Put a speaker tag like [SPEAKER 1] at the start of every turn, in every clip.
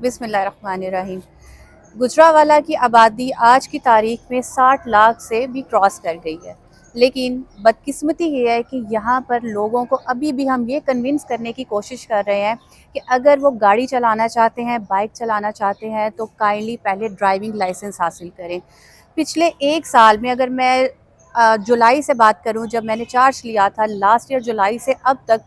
[SPEAKER 1] बिस्मिल्लाहिर्रहमानिर्रहीम। गुजरांवाला की आबादी आज की तारीख में 60 लाख से भी क्रॉस कर गई है। लेकिन बदकिस्मती ये है कि यहाँ पर लोगों को अभी भी हम ये कन्विंस करने की कोशिश कर रहे हैं कि अगर वो गाड़ी चलाना चाहते हैं, बाइक चलाना चाहते हैं, तो काइंडली पहले ड्राइविंग लाइसेंस हासिल करें। पिछले 1 साल में अगर मैं जुलाई से बात करूं, जब मैंने चार्ज लिया था लास्ट ईयर जुलाई से अब तक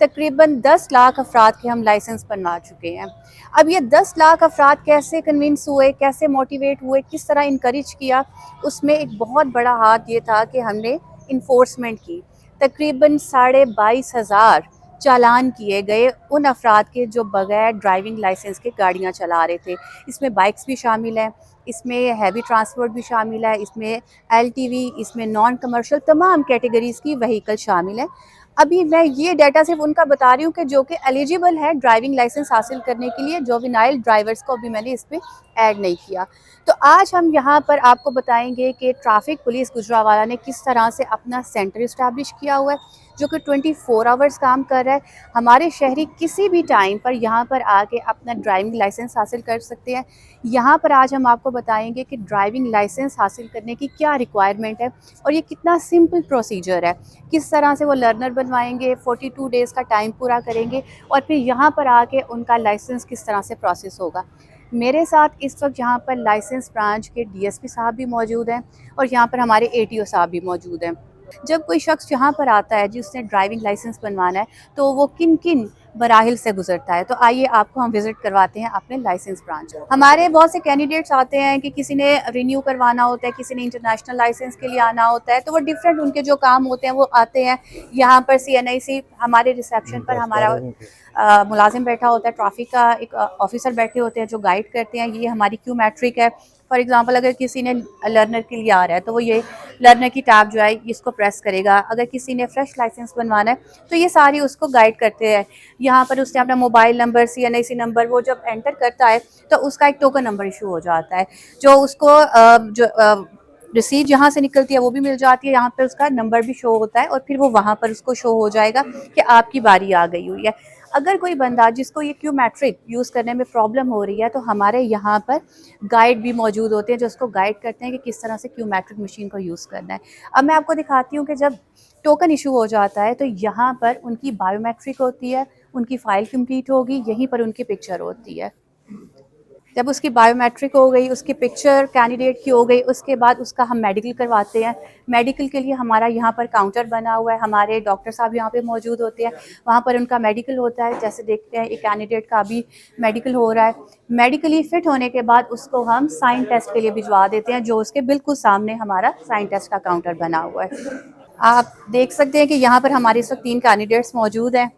[SPEAKER 1] तकरीबन 10 लाख अफराद के हम लाइसेंस बनवा चुके हैं। अब ये 10 लाख अफराद कैसे कन्विंस हुए, कैसे मोटिवेट हुए, किस तरह इनकरेज किया, उसमें एक बहुत बड़ा हाथ ये था कि हमने इन्फोर्समेंट की। तकरीबन 22,500 चालान किए गए उन अफराद के जो बगैर ड्राइविंग लाइसेंस के गाड़ियाँ चला रहे थे। इसमें बाइक्स भी शामिल हैं, इसमें हैवी ट्रांसपोर्ट भी शामिल है, इसमें एलटीवी, इसमें नॉन कमर्शियल तमाम कैटेगरीज़ की व्हीकल शामिल हैं। अभी मैं ये डाटा सिर्फ उनका बता रही हूँ कि जो कि एलिजिबल है ड्राइविंग लाइसेंस हासिल करने के लिए। जुवेनाइल ड्राइवर्स को अभी मैंने इसमें ऐड नहीं किया। तो आज हम यहाँ पर आपको बताएंगे कि ट्रैफिक पुलिस गुजरांवाला ने किस तरह से अपना सेंटर इस्टेब्लिश किया हुआ है, जो कि 24 आवर्स काम कर रहा है। हमारे शहरी किसी भी टाइम पर यहाँ पर आके अपना ड्राइविंग लाइसेंस हासिल कर सकते हैं। यहाँ पर आज हम आपको बताएंगे कि ड्राइविंग लाइसेंस हासिल करने की क्या रिक्वायरमेंट है और ये कितना सिंपल प्रोसीजर है। किस तरह से वो लर्नर बनवाएंगे, 42 डेज़ का टाइम पूरा करेंगे और फिर यहाँ पर आके उनका लाइसेंस किस तरह से प्रोसेस होगा। मेरे साथ इस वक्त यहाँ पर लाइसेंस ब्रांच के डीएसपी साहब भी मौजूद हैं और यहाँ पर हमारे एटीओ साहब भी मौजूद हैं। जब कोई शख्स यहाँ पर आता है जिसने ड्राइविंग लाइसेंस बनवाना है, तो वो किन किन मराहिल से गुजरता है, तो आइए आपको हम विज़िट करवाते हैं अपने लाइसेंस ब्रांच। हमारे बहुत से कैंडिडेट्स आते हैं कि किसी ने रिन्यू करवाना होता है, किसी ने इंटरनेशनल लाइसेंस के लिए आना होता है, तो वो डिफरेंट उनके जो काम होते हैं वो आते हैं यहाँ पर। CNIC हमारे रिसेप्शन पर हमारा मुलाजिम बैठा होता है, ट्रैफिक का एक ऑफिसर बैठे होते हैं जो गाइड करते हैं। ये हमारी क्यू मैट्रिक है। फॉर एग्जांपल अगर किसी ने लर्नर के लिए आ रहा है तो वो ये लर्नर की टैब जो है इसको प्रेस करेगा। अगर किसी ने फ्रेश लाइसेंस बनवाना है तो ये सारी उसको गाइड करते हैं। यहाँ पर उसने अपना मोबाइल नंबर, CNIC नंबर वो जब एंटर करता है तो उसका एक टोकन नंबर इशू हो जाता है, जो उसको रिसीट जहाँ से निकलती है वो भी मिल जाती है। यहाँ पर उसका नंबर भी शो होता है और फिर वो वहाँ पर उसको शो हो जाएगा कि आपकी बारी आ गई हुई है। अगर कोई बंदा जिसको ये क्यू मैट्रिक यूज़ करने में प्रॉब्लम हो रही है, तो हमारे यहाँ पर गाइड भी मौजूद होते हैं जो उसको गाइड करते हैं कि किस तरह से क्यू मैट्रिक मशीन को यूज़ करना है। अब मैं आपको दिखाती हूँ कि जब टोकन इशू हो जाता है तो यहाँ पर उनकी बायोमेट्रिक होती है, उनकी फ़ाइल कंप्लीट होगी, यहीं पर उनकी पिक्चर होती है। जब उसकी बायोमेट्रिक हो गई, उसकी पिक्चर कैंडिडेट की हो गई, उसके बाद उसका हम मेडिकल करवाते हैं। मेडिकल के लिए हमारा यहाँ पर काउंटर बना हुआ है, हमारे डॉक्टर साहब यहाँ पे मौजूद होते हैं, वहाँ पर उनका मेडिकल होता है। जैसे देखते हैं एक कैंडिडेट का अभी मेडिकल हो रहा है। मेडिकली फ़िट होने के बाद उसको हम साइन टेस्ट के लिए भिजवा देते हैं, जो उसके बिल्कुल सामने हमारा साइन टेस्ट का काउंटर बना हुआ है। आप देख सकते हैं कि यहाँ पर हमारे इस वक्त 3 कैंडिडेट्स मौजूद हैं।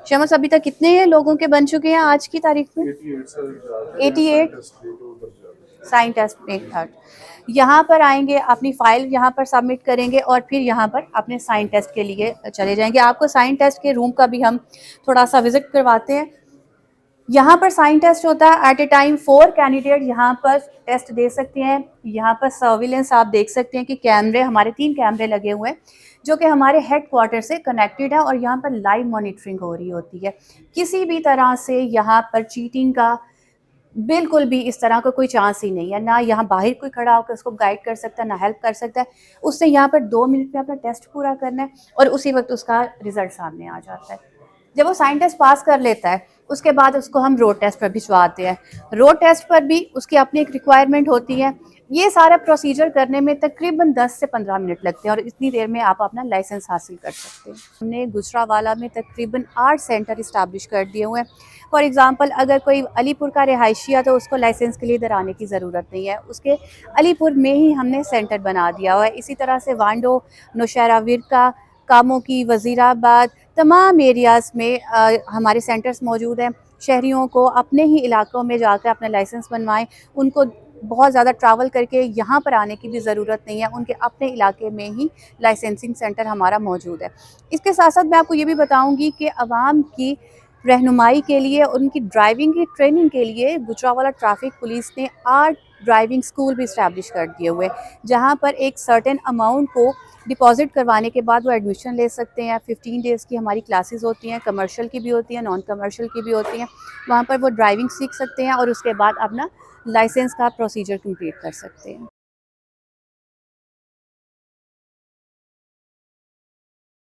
[SPEAKER 1] शमस, अभी तक कितने लोगों के बन चुके हैं आज की तारीख में? 88 साइन टेस्ट में थर्ड। यहाँ पर आएंगे, अपनी फ़ाइल यहाँ पर सबमिट करेंगे और फिर यहाँ पर अपने साइन टेस्ट के लिए चले जाएंगे। आपको साइन टेस्ट के रूम का भी हम थोड़ा सा विजिट करवाते हैं। यहाँ पर साइन टेस्ट होता है। एट ए टाइम 4 कैंडिडेट यहाँ पर टेस्ट दे सकते हैं। यहाँ पर सर्विलेंस आप देख सकते हैं कि कैमरे, हमारे 3 कैमरे लगे हुए हैं जो कि हमारे हेड क्वार्टर से कनेक्टेड है और यहाँ पर लाइव मॉनिटरिंग हो रही होती है। किसी भी तरह से यहाँ पर चीटिंग का बिल्कुल भी इस तरह का कोई चांस ही नहीं है। ना यहाँ बाहर कोई खड़ा होकर उसको गाइड कर सकता है, ना हेल्प कर सकता है। उसने यहाँ पर 2 मिनट में अपना टेस्ट पूरा करना है और उसी वक्त उसका रिजल्ट सामने आ जाता है। जब वो साइन टेस्ट पास कर लेता है उसके बाद उसको हम रोड टेस्ट पर भिजवाते हैं। रोड टेस्ट पर भी उसकी अपनी एक रिक्वायरमेंट होती है। ये सारा प्रोसीजर करने में तकरीबन 10 से 15 मिनट लगते हैं और इतनी देर में आप अपना लाइसेंस हासिल कर सकते हैं। हमने गुजरांवाला में तकरीबन 8 सेंटर इस्टेब्लिश कर दिए हुए हैं। फॉर एग्ज़ाम्पल अगर कोई अलीपुर का रिहायशी है तो उसको लाइसेंस के लिए इधर आने की ज़रूरत नहीं है, उसके अलीपुर में ही हमने सेंटर बना दिया हुआ है। इसी तरह से वांडो, नौशहरा विरका, कामों की, वज़ीराबाद, तमाम एरियाज़ में हमारे सेंटर्स मौजूद हैं। शहरियों को अपने ही इलाकों में जाकर अपना लाइसेंस बनवाएं। उनको बहुत ज़्यादा ट्रैवल करके यहाँ पर आने की भी ज़रूरत नहीं है, उनके अपने इलाके में ही लाइसेंसिंग सेंटर हमारा मौजूद है। इसके साथ साथ मैं आपको ये भी बताऊँगी कि आवाम की रहनुमाई के लिए, उनकी ड्राइविंग की ट्रेनिंग के लिए गुजरांवाला ट्रैफिक पुलिस ने 8 ड्राइविंग स्कूल भी इस्टेब्लिश कर दिए हुए, जहाँ पर एक सर्टेन अमाउंट को डिपॉज़िट करवाने के बाद वो एडमिशन ले सकते हैं। 15 डेज़ की हमारी क्लासेस होती हैं, कमर्शियल की भी होती हैं, नॉन कमर्शियल की भी होती हैं। वहाँ पर वो ड्राइविंग सीख सकते हैं और उसके बाद अपना लाइसेंस का प्रोसीजर कंप्लीट कर सकते हैं।